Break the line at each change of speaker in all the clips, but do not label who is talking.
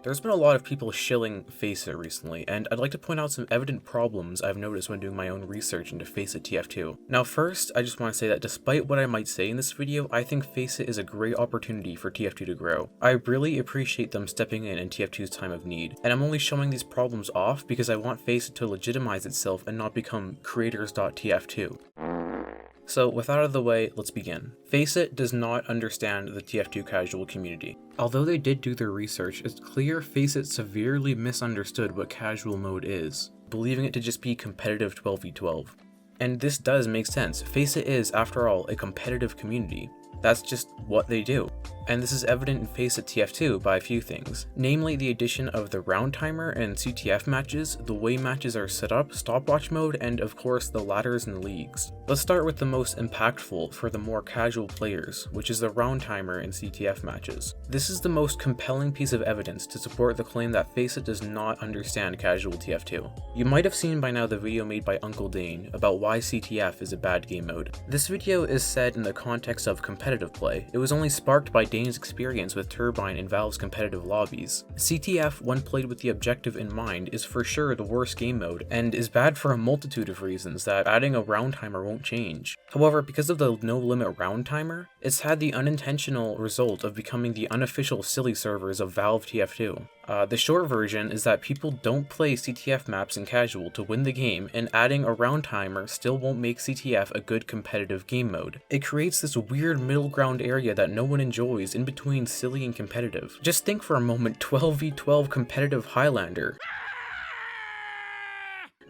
There's been a lot of people shilling FACEIT recently, and I'd like to point out some evident problems I've noticed when doing my own research into FACEIT TF2. Now first, I just want to say that despite what I might say in this video, I think FACEIT is a great opportunity for TF2 to grow. I really appreciate them stepping in TF2's time of need, and I'm only showing these problems off because I want FACEIT to legitimize itself and not become creators.tf2. So with that out of the way, let's begin. FACEIT does not understand the TF2 casual community. Although they did do their research, it's clear FACEIT severely misunderstood what casual mode is, believing it to just be competitive 12v12. And this does make sense. FACEIT is, after all, a competitive community. That's just what they do. And this is evident in FACEIT TF2 by a few things, namely the addition of the round timer and Ctf matches, the way matches are set up, stopwatch mode, and of course the ladders and leagues. Let's start with the most impactful for the more casual players, which is the round timer and Ctf matches. This is the most compelling piece of evidence to support the claim that FACEIT does not understand casual TF2. You might have seen by now the video made by Uncle Dane about why Ctf is a bad game mode. This video is said in the context of competitive play. It was only sparked by Dane's experience with Turbine in Valve's competitive lobbies. Ctf, when played with the objective in mind, is for sure the worst game mode, and is bad for a multitude of reasons that adding a round timer won't change. However, because of the no limit round timer, it's had the unintentional result of becoming the unofficial silly servers of Valve TF2. The short version is that people don't play Ctf maps in casual to win the game, and adding a round timer still won't make Ctf a good competitive game mode. It creates this weird middle ground area that no one enjoys in between silly and competitive. Just think for a moment 12v12 competitive Highlander.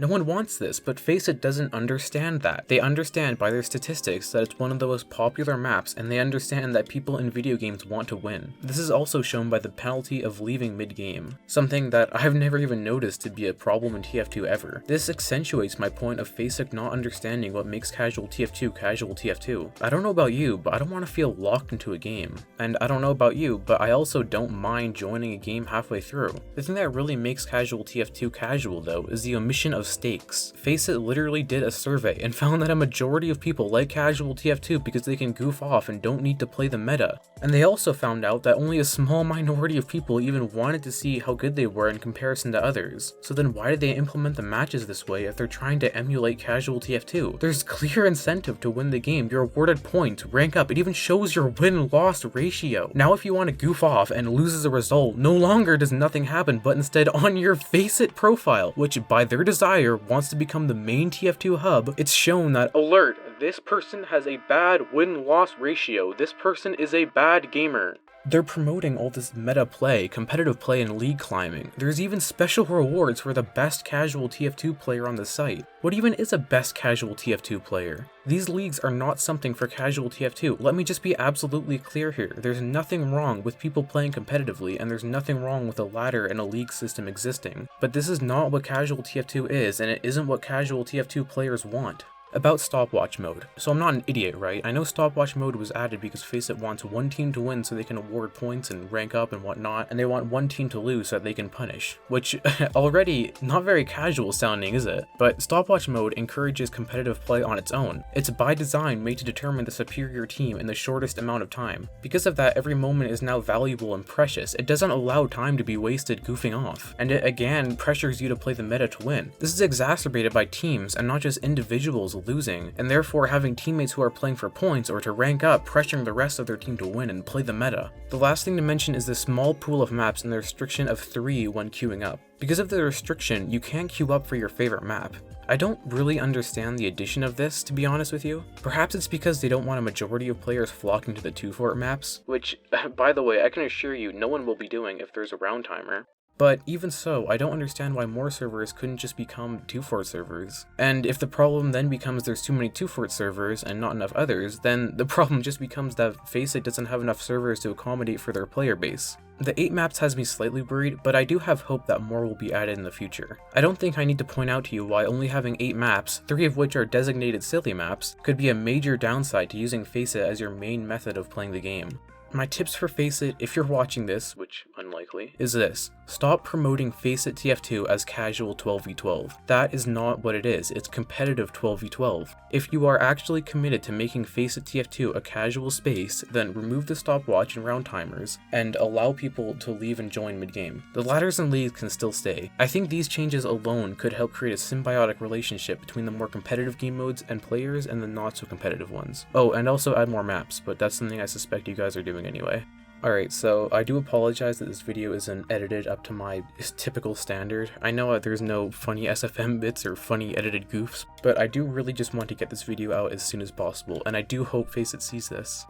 No one wants this, but FACEIT doesn't understand that. They understand by their statistics that it's one of the most popular maps, and they understand that people in video games want to win. This is also shown by the penalty of leaving mid-game, something that I've never even noticed to be a problem in TF2 ever. This accentuates my point of FACEIT not understanding what makes casual TF2 casual TF2. I don't know about you, but I don't want to feel locked into a game. And I don't know about you, but I also don't mind joining a game halfway through. The thing that really makes casual TF2 casual though is the omission of stakes. FACEIT literally did a survey and found that a majority of people like casual TF2 because they can goof off and don't need to play the meta. And they also found out that only a small minority of people even wanted to see how good they were in comparison to others. So then why did they implement the matches this way if they're trying to emulate casual TF2? There's clear incentive to win the game. You're awarded points, rank up, it even shows your win-loss ratio. Now if you want to goof off and lose as a result, no longer does nothing happen, but instead on your FACEIT profile, which by their desire wants to become the main TF2 hub, it's shown that alert, this person has a bad win-loss ratio, this person is a bad gamer. They're promoting all this meta play, competitive play, and league climbing. There's even special rewards for the best casual TF2 player on the site. What even is a best casual TF2 player? These leagues are not something for casual TF2. Let me just be absolutely clear here. There's nothing wrong with people playing competitively, and there's nothing wrong with a ladder and a league system existing. But this is not what casual TF2 is, and it isn't what casual TF2 players want. About stopwatch mode. So I'm not an idiot, right? I know stopwatch mode was added because FACEIT wants one team to win so they can award points and rank up and whatnot, and they want one team to lose so that they can punish. Which, already, not very casual sounding, is it? But stopwatch mode encourages competitive play on its own. It's by design made to determine the superior team in the shortest amount of time. Because of that, every moment is now valuable and precious. It doesn't allow time to be wasted goofing off. And it again pressures you to play the meta to win. This is exacerbated by teams and not just individuals losing, and therefore having teammates who are playing for points or to rank up, pressuring the rest of their team to win and play the meta. The last thing to mention is the small pool of maps and the restriction of 3 when queuing up. Because of the restriction, you can't queue up for your favorite map. I don't really understand the addition of this, to be honest with you. Perhaps it's because they don't want a majority of players flocking to the 2-fort maps, which, by the way, I can assure you no one will be doing if there's a round timer. But even so, I don't understand why more servers couldn't just become 2-fort servers. And if the problem then becomes there's too many 2-fort servers and not enough others, then the problem just becomes that FACEIT doesn't have enough servers to accommodate for their player base. The 8 maps has me slightly worried, but I do have hope that more will be added in the future. I don't think I need to point out to you why only having 8 maps, 3 of which are designated silly maps, could be a major downside to using FACEIT as your main method of playing the game. My tips for FACEIT, if you're watching this, which unlikely unlikely, is this. Stop promoting FACEIT TF2 as casual 12v12. That is not what it is, it's competitive 12v12. If you are actually committed to making FACEIT TF2 a casual space, then remove the stopwatch and round timers, and allow people to leave and join mid-game. The ladders and leagues can still stay. I think these changes alone could help create a symbiotic relationship between the more competitive game modes and players and the not so competitive ones. Oh, and also add more maps, but that's something I suspect you guys are doing anyway. Alright, so I do apologize that this video isn't edited up to my typical standard. I know there's no funny SFM bits or funny edited goofs, but I do really just want to get this video out as soon as possible, and I do hope FACEIT sees this.